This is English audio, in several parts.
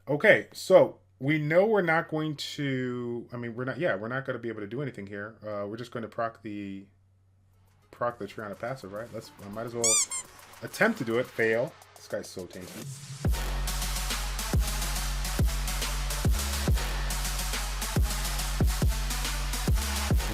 Okay, so we know we're not going to. I mean, we're not going to be able to do anything here. We're just going to proc the Triana passive, right? Let's. I might as well attempt to do it. Fail. This guy's so tainted.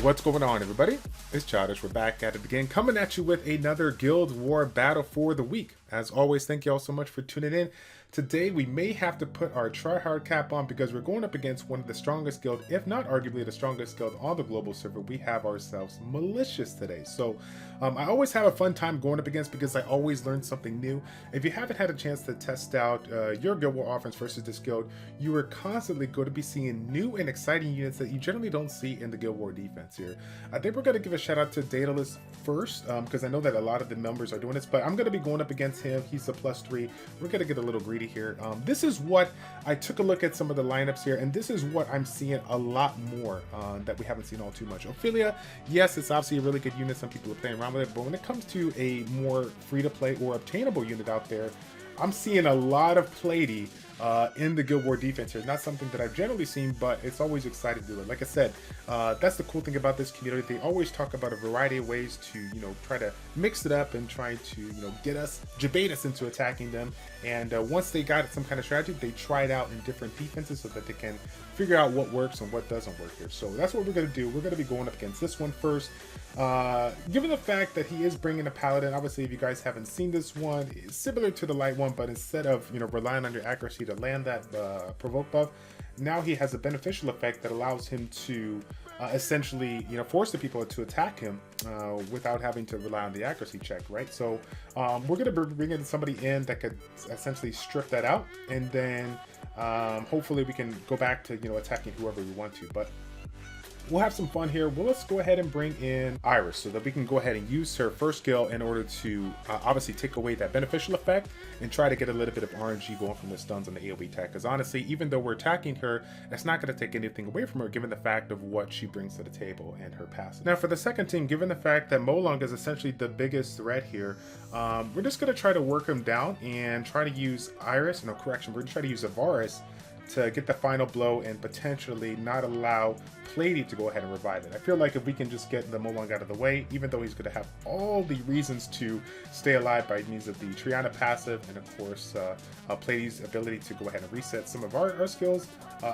What's going on, everybody? It's Childish. We're back at it again, coming at you with another Guild War battle for the week. As always, thank you all so much for tuning in. Today, we may have to put our try-hard cap on because we're going up against one of the strongest guild, if not arguably the strongest guild on the global server. We have ourselves Malicious today. So I always have a fun time going up against because I always learn something new. If you haven't had a chance to test out your Guild War offense versus this guild, you are constantly going to be seeing new and exciting units that you generally don't see in the Guild War defense here. I think we're going to give a shout out to Daedalus first because I know that a lot of the members are doing this, but I'm going to be going up against him. He's a +3. We're going to get a little greedy here. This is what I took a look at some of the lineups here, and this is what I'm seeing a lot more that we haven't seen all too much. Ophelia, yes, it's obviously a really good unit. Some people are playing around with it, but when it comes to a more free-to-play or obtainable unit out there, I'm seeing a lot of Platy in the Guild War defense here. Not something that I've generally seen, but it's always exciting to do it. Like I said, that's the cool thing about this community. They always talk about a variety of ways to, try to mix it up and try to, debate us into attacking them. And once they got some kind of strategy, they try it out in different defenses so that they can figure out what works and what doesn't work here. So that's what we're going to do. We're going to be going up against this one first. Given the fact that he is bringing a paladin, obviously if you guys haven't seen this one, it's similar to the light one, but instead of relying on your accuracy to land that provoke buff, now he has a beneficial effect that allows him to essentially force the people to attack him without having to rely on the accuracy check, right? So we're going to be bringing somebody in that could essentially strip that out, and then hopefully we can go back to attacking whoever we want to. But we'll have some fun here. Well, let's go ahead and bring in Iris so that we can go ahead and use her first skill in order to obviously take away that beneficial effect and try to get a little bit of RNG going from the stuns on the AoE attack. Because honestly, even though we're attacking her, it's not going to take anything away from her given the fact of what she brings to the table and her passive. Now for the second team, given the fact that Molong is essentially the biggest threat here, we're just going to try to work him down and try to use Iris, we're going to try to use Avaris to get the final blow and potentially not allow Platy to go ahead and revive it. I feel like if we can just get the Molong out of the way, even though he's going to have all the reasons to stay alive by means of the Triana passive and of course Platy's ability to go ahead and reset some of our skills,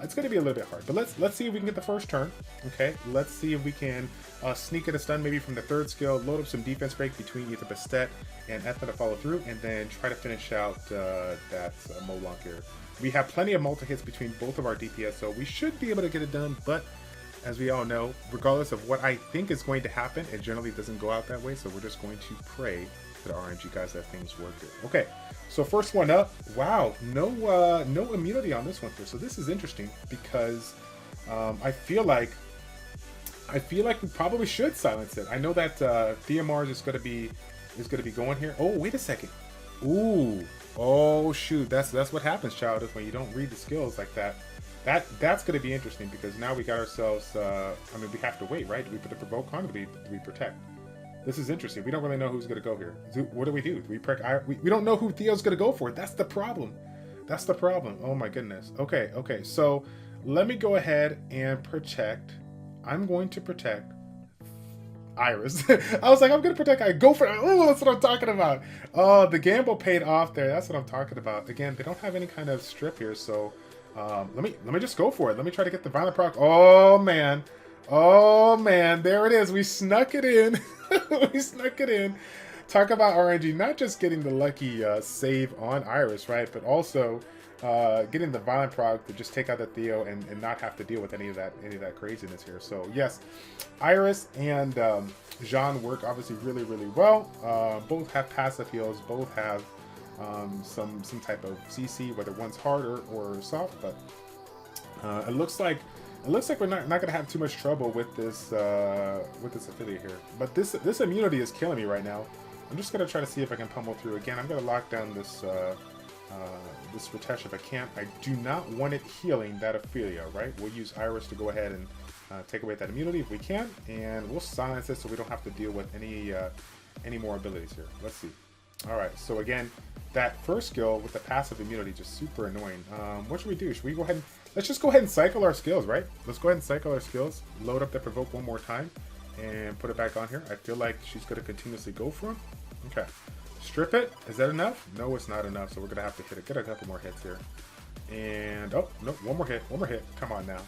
it's going to be a little bit hard. But let's see if we can get the first turn. Okay, let's see if we can sneak in a stun maybe from the third skill, load up some defense break between either Bastet and Ethna to follow through, and then try to finish out that Molong here. We have plenty of multi-hits between both of our DPS, so we should be able to get it done, but as we all know, regardless of what I think is going to happen, it generally doesn't go out that way, so we're just going to pray to the RNG guys that things work here. Okay, so first one up. Wow, no immunity on this one here, so this is interesting because I feel like we probably should silence it. I know that Theomars is going to be going here. Oh, wait a second. Ooh. Oh shoot, that's what happens, Childish, when you don't read the skills like that. That's going to be interesting because now we got ourselves. I mean, we have to wait, right? Do we put the provoke on? Or do we protect? This is interesting. We don't really know who's going to go here. What do we do? We don't know who Theo's going to go for. That's the problem. That's the problem. Oh my goodness. Okay. So let me go ahead and protect. I'm going to protect Iris. I was like, I'm gonna protect. I go for it. Oh, that's what I'm talking about. Oh, the gamble paid off there. That's what I'm talking about. Again, they don't have any kind of strip here, so let me just go for it. Let me try to get the violent proc. Oh man, there it is. We snuck it in. We snuck it in. Talk about RNG, not just getting the lucky save on Iris, right, but also getting the violent proc to just take out the Theo and not have to deal with any of that craziness here. So yes, Iris and Jean work obviously really well. Both have passive heals, both have some type of CC, whether one's harder or soft. But it looks like we're not gonna have too much trouble with this affiliate here. But this immunity is killing me right now. I'm just gonna try to see if I can pummel through again. I'm gonna lock down this Ritesh if I can. I do not want it healing that Ophelia, right? We'll use Iris to go ahead and take away that immunity if we can, and we'll silence it so we don't have to deal with any more abilities here. Let's see. All right, so again, that first skill with the passive immunity just super annoying. What should we do? Should we go ahead and let's just go ahead and cycle our skills, right? Let's go ahead and cycle our skills. Load up the provoke one more time and put it back on here. I feel like she's gonna continuously go for him. Okay, strip it. Is that enough? No, it's not enough. So we're gonna have to hit it. Get a couple more hits here. And oh no, one more hit. One more hit. Come on now.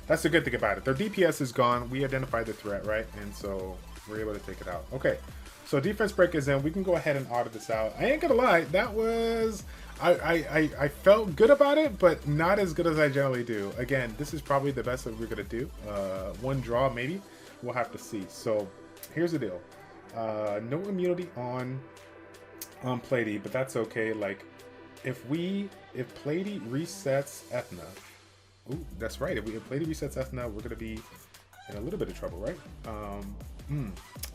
That's the good thing about it. Their DPS is gone. We identified the threat, right? And so we're able to take it out. Okay. So defense break is in. We can go ahead and audit this out. I ain't gonna lie, that was I felt good about it, but not as good as I generally do. Again, this is probably the best that we're gonna do. One draw maybe. We'll have to see. So here's the deal. No immunity on Platy, but that's okay. Like if Platy resets Ethna. Ooh, that's right. If Platy resets Ethna, we're gonna be in a little bit of trouble, right?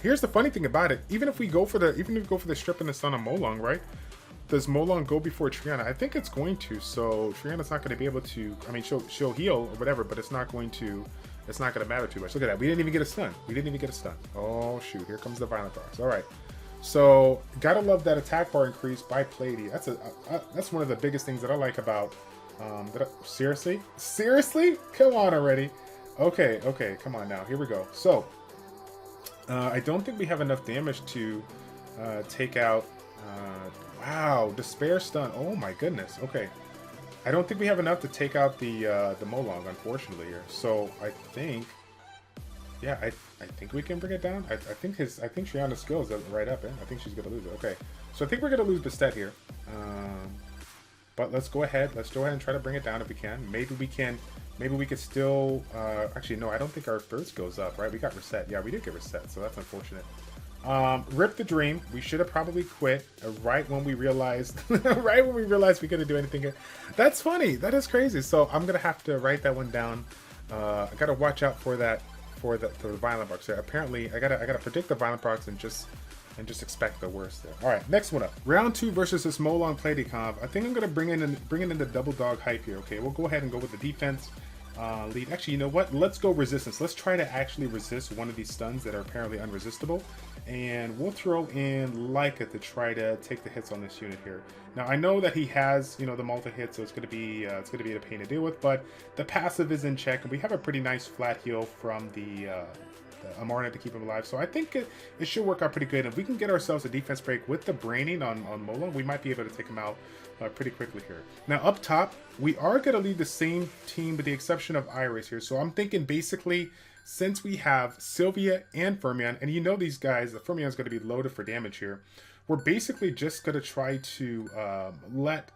Here's the funny thing about it. Even if we go for the strip and the stun on Molong, right? Does Molong go before Triana? I think it's going to. So Triana's not going to be able to. I mean, she'll heal or whatever, but it's not going to matter too much. Look at that. We didn't even get a stun. Oh shoot! Here comes the violent bars. All right. So gotta love that attack bar increase by Platy. That's one of the biggest things that I like about. Seriously? Come on already. Okay, come on now. Here we go. So, I don't think we have enough damage to take out... wow, Despair Stun. Oh my goodness. Okay. I don't think we have enough to take out the Molong, unfortunately, here. So, I think... Yeah, I think we can bring it down. I think Triana's skills are right up, I think she's going to lose it. Okay. So, I think we're going to lose Bastet here. But let's go ahead and try to bring it down if we can. Maybe we could still, actually no, I don't think our third skill's up, right? We got reset. Yeah, we did get reset, so that's unfortunate. Rip the dream. We should have probably quit right when we realized, we couldn't do anything here. That's funny. That is crazy. So I'm going to have to write that one down. I got to watch out for that, for the violent procs there. Apparently, I gotta predict the violent procs and just expect the worst there. All right, next one up. Round 2 versus this Molong Platy comp. I think I'm gonna bring in the double dog hype here. Okay, we'll go ahead and go with the defense lead. Actually, you know what? Let's go resistance. Let's try to actually resist one of these stuns that are apparently unresistible, and we'll throw in Leica to try to take the hits on this unit here. Now I know that he has, the multi hit, so it's gonna be a pain to deal with, but the passive is in check, and we have a pretty nice flat heal from the Amarna to keep him alive, so I think it should work out pretty good. If we can get ourselves a defense break with the braining on Molong, we might be able to take him out pretty quickly here. Now up top, we are going to leave the same team with the exception of Iris here, so I'm thinking basically since we have Sylvia and Fermion, and these guys, the Fermion's going to be loaded for damage here, we're basically just going to try to let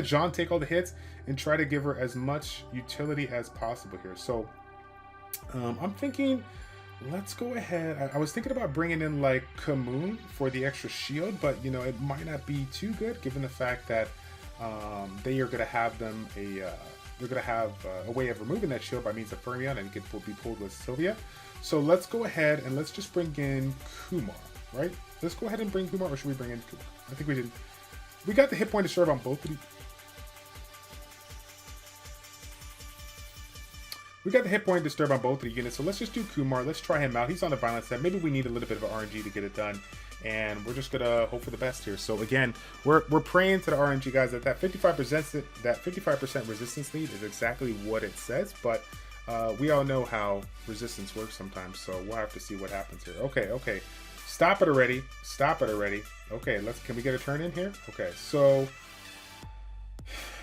Jean take all the hits and try to give her as much utility as possible here. So I'm thinking, let's go ahead. I was thinking about bringing in like Kamoon for the extra shield, but it might not be too good given the fact that they are going to have a way of removing that shield by means of Fermion, and it can be pulled with Sylvia. So let's go ahead and let's just bring in Kumar, right? Let's go ahead and bring Kumar, or should we bring in Kumar? I think we did. We got the hit point to serve on both of these. We got the hit point disturb on both of the units, so let's just do Kumar. Let's try him out. He's on the violence set. Maybe we need a little bit of an RNG to get it done, and we're just gonna hope for the best here. So again, we're praying to the RNG guys that 55% resistance lead is exactly what it says, but we all know how resistance works sometimes, so we'll have to see what happens here. Okay, stop it already. Okay, can we get a turn in here? Okay, so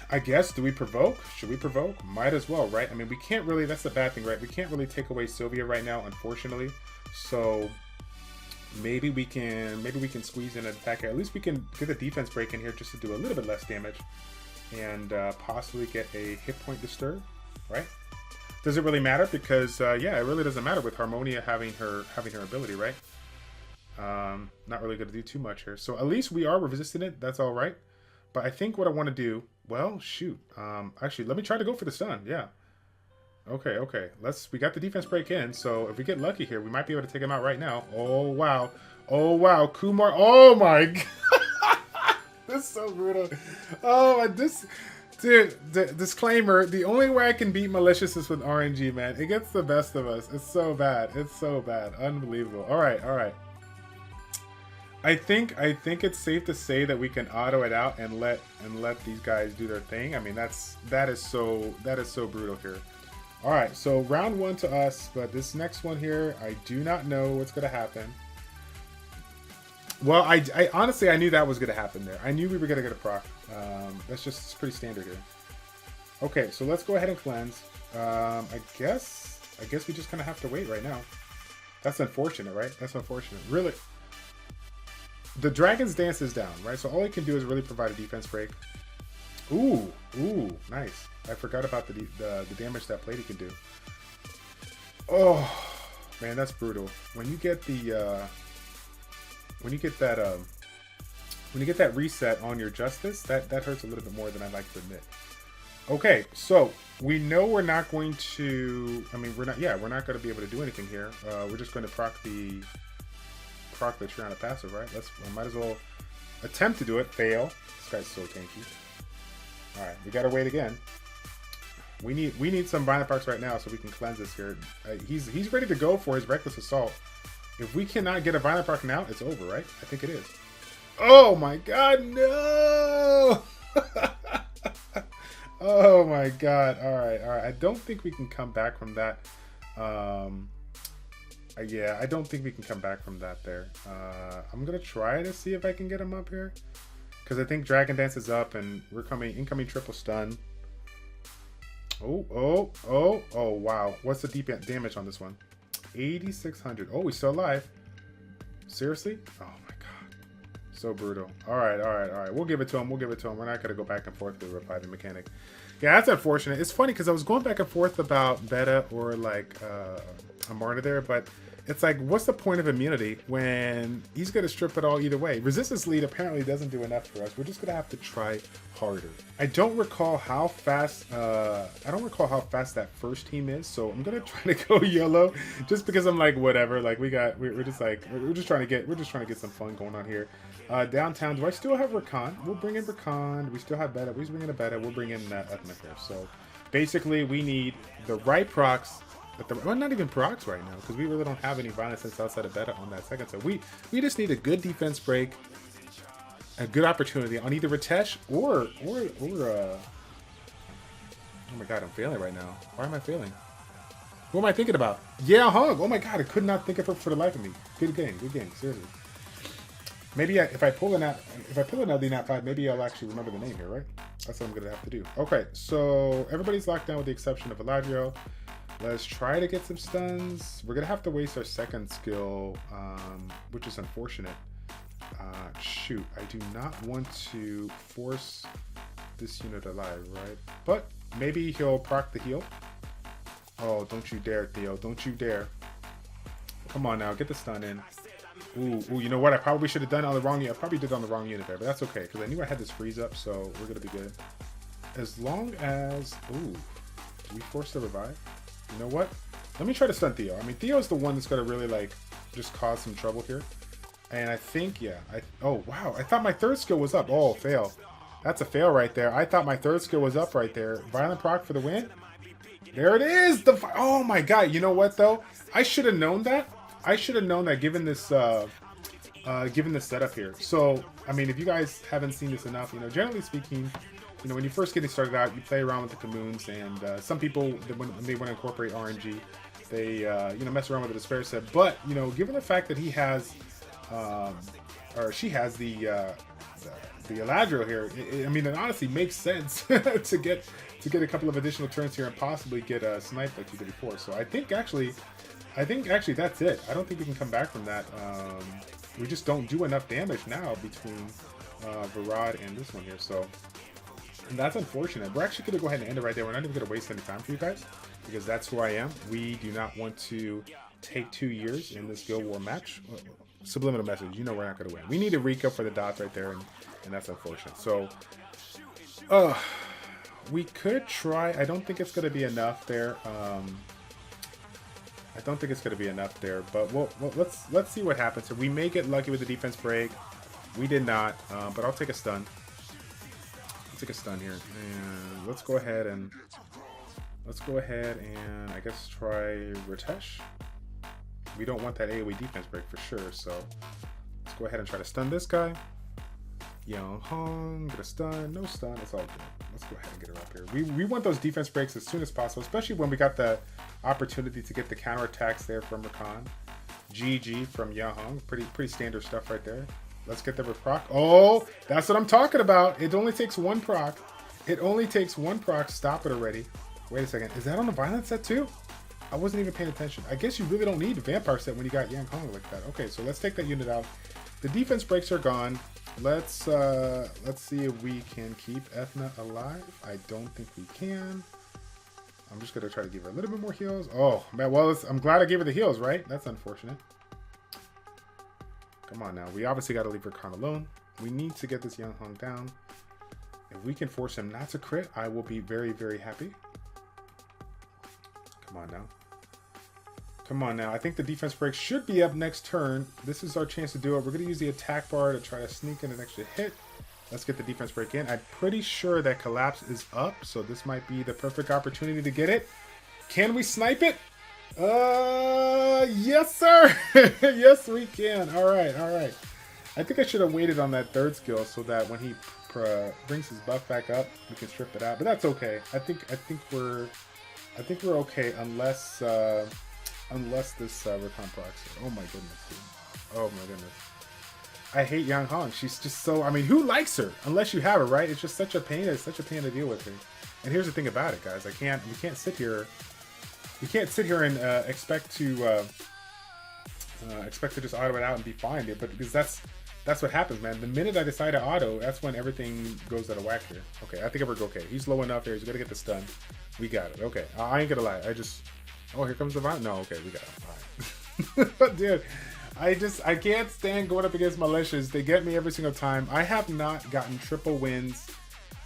I guess, do we provoke? Should we provoke? Might as well, right? I mean, we can't really, that's the bad thing, right? We can't really take away Sylvia right now, unfortunately. So maybe we can squeeze in an attack. At least we can get a defense break in here just to do a little bit less damage and possibly get a hit point disturb, right? Does it really matter? Because yeah, it really doesn't matter with Harmonia having her ability, right? Not really going to do too much here. So at least we are resisting it. That's all right. But I think what I want to do, well, shoot. Actually, let me try to go for the stun. Yeah. Okay. We got the defense break in. So if we get lucky here, we might be able to take him out right now. Oh, wow. Kumar. Oh, my God. That's so brutal. Oh, dude, disclaimer, the only way I can beat Malicious is with RNG, man. It gets the best of us. It's so bad. Unbelievable. All right. I think it's safe to say that we can auto it out and let these guys do their thing. I mean, that is so brutal here. All right, so round 1 to us, but this next one here, I do not know what's gonna happen. Well, I honestly I knew that was gonna happen there. I knew we were gonna get a proc. It's pretty standard here. Okay, so let's go ahead and cleanse. I guess we just kind of have to wait right now. That's unfortunate, right? That's unfortunate. Really. The Dragon's Dance is down, right? So all it can do is really provide a defense break. Ooh, nice. I forgot about the damage that Platy can do. Oh, man, that's brutal. When you get the when you get that reset on your justice, that hurts a little bit more than I'd like to admit. Okay, so we know we're not going to. I mean, we're not going to be able to do anything here. We're just going to proc the tree on a passive, right? I might as well attempt to do it. Fail. This guy's so tanky. All right, we gotta wait again. We need some violent procs right now so we can cleanse this here. He's ready to go for his reckless assault. If we cannot get a violent proc now, it's over, right? I think it is. Oh my God, no! Oh my God! All right. I don't think we can come back from that. Yeah, I don't think we can come back from that there. I'm gonna try to see if I can get him up here, because I think Dragon Dance is up and we're incoming triple stun. Oh, wow. What's the deep damage on this one? 8,600. Oh, he's still alive. Seriously? Oh my God. So brutal. All right. We'll give it to him. We're not going to go back and forth with the fighting mechanic. Yeah, that's unfortunate. It's funny because I was going back and forth about beta or like a martyr there, but it's like, what's the point of immunity when he's going to strip it all either way? Resistance lead apparently doesn't do enough for us. We're just going to have to try harder. I don't recall how fast that first team is, so I'm going to try to go yellow just because I'm like, whatever. Like we're just trying to get some fun going on here. Downtown, do I still have Rakan? We'll bring in Rakan. We still have beta. We're bringing a beta. We'll bring in Ethnic here. So basically we need the right procs. Well, not even procs right now, because we really don't have any violence since outside of beta on that second. So we just need a good defense break, a good opportunity on either Ritesh or oh my God, I'm failing right now. Why am I failing? What am I thinking about? Yeah, Hug. Oh my God, I could not think of it for the life of me. Good game, seriously. Maybe if I pull an LD Nat 5, maybe I'll actually remember the name here, right? That's what I'm gonna have to do. Okay, so everybody's locked down with the exception of Eladrio. Let's try to get some stuns. We're gonna have to waste our second skill, which is unfortunate. Shoot, I do not want to force this unit alive, right? But maybe he'll proc the heal. Oh, don't you dare, Theo. Don't you dare. Come on now, get the stun in. Ooh, you know what? I probably should have done it on the wrong unit. I probably did it on the wrong unit there, but that's okay, because I knew I had this freeze up, so we're gonna be good. As long as... Ooh, do we force the revive? You know what? Let me try to stun Theo. I mean, Theo's the one that's going to really, like, just cause some trouble here. And I think, yeah. Oh, wow. I thought my third skill was up. Oh, fail. That's a fail right there. I thought my third skill was up right there. Violent proc for the win. There it is. Oh, my God. You know what, though? I should have known that. I should have known that given this setup here. So, I mean, if you guys haven't seen this enough, you know, generally speaking... You know, when you first get started out, you play around with the communes, and some people, when they want to incorporate RNG, they, you know, mess around with the despair set. But, you know, given the fact that he has, or she has the Eladrio here, I mean, it honestly makes sense to get a couple of additional turns here and possibly get a snipe like you did before. So I think actually that's it. I don't think we can come back from that. We just don't do enough damage now between Varad and this one here. So. And that's unfortunate. We're actually going to go ahead and end it right there. We're not even going to waste any time for you guys, because that's who I am. We do not want to take 2 years in this Guild War match. Subliminal message. You know we're not going to win. We need a recap for the dots right there, and that's unfortunate. So, we could try. I don't think it's going to be enough there. I don't think it's going to be enough there, but let's see what happens. So we may get lucky with the defense break. We did not, but I'll take a stun. Take a stun here, and let's go ahead and I guess try Ritesh. We don't want that AoE defense break for sure, so let's go ahead and try to stun this guy. Young Hong, get a stun, no stun, it's all good. Let's go ahead and get her up here. We want those defense breaks as soon as possible, especially when we got the opportunity to get the counterattacks there from Rakan. GG from Yahong, pretty standard stuff right there. Let's get the proc. Oh, that's what I'm talking about. It only takes one proc. It only takes one proc. Stop it already. Wait a second. Is that on the violence set too? I wasn't even paying attention. I guess you really don't need the vampire set when you got Yang Hong like that. Okay, so let's take that unit out. The defense breaks are gone. Let's see if we can keep Ethna alive. I don't think we can. I'm just gonna try to give her a little bit more heals. Oh man, well, I'm glad I gave her the heals, right? That's unfortunate. Come on now, we obviously got to leave Rakan alone. We need to get this Young Hong down. If we can force him not to crit, I will be very, very happy. Come on now. Come on now. I think the defense break should be up next turn. This is our chance to do it. We're going to use the attack bar to try to sneak in an extra hit. Let's get the defense break in. I'm pretty sure that collapse is up, so this might be the perfect opportunity to get it. Can we snipe it? Yes, sir. Yes, we can. All right, all right. I think I should have waited on that third skill so that when he brings his buff back up, we can strip it out. But that's okay. I think we're okay unless this Rakan procs. Oh my goodness, dude. Oh my goodness. I hate Yang Hong. She's just so. I mean, who likes her? Unless you have her, right? It's just such a pain. It's such a pain to deal with her. And here's the thing about it, guys. We can't sit here. We can't sit here and expect to just auto it out and be fine. But because that's what happens, man. The minute I decide to auto, that's when everything goes out of whack here. Okay, I think we're okay. He's low enough here. He's gonna get the stun. We got it. Okay, I ain't gonna lie. Oh, here comes the violence. No, okay, we got it. All right. Dude, I can't stand going up against Malicious. They get me every single time. I have not gotten triple wins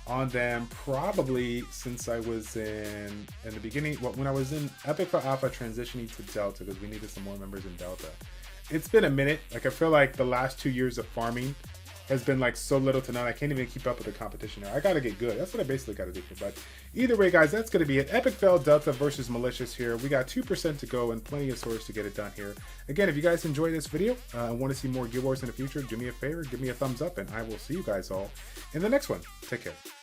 on them probably since I was in the beginning. Well, when I was in Epic for Alpha transitioning to Delta, because we needed some more members in Delta. It's been a minute. Like, I feel like the last 2 years of farming has been like so little to none. I can't even keep up with the competition now. I gotta get good. That's what I basically gotta do here. But either way, guys, that's gonna be it. Epic Fail Delta versus Malicious here. We got 2% to go and plenty of swords to get it done here. Again, if you guys enjoyed this video and want to see more Guild Wars in the future, do me a favor, give me a thumbs up, and I will see you guys all in the next one. Take care.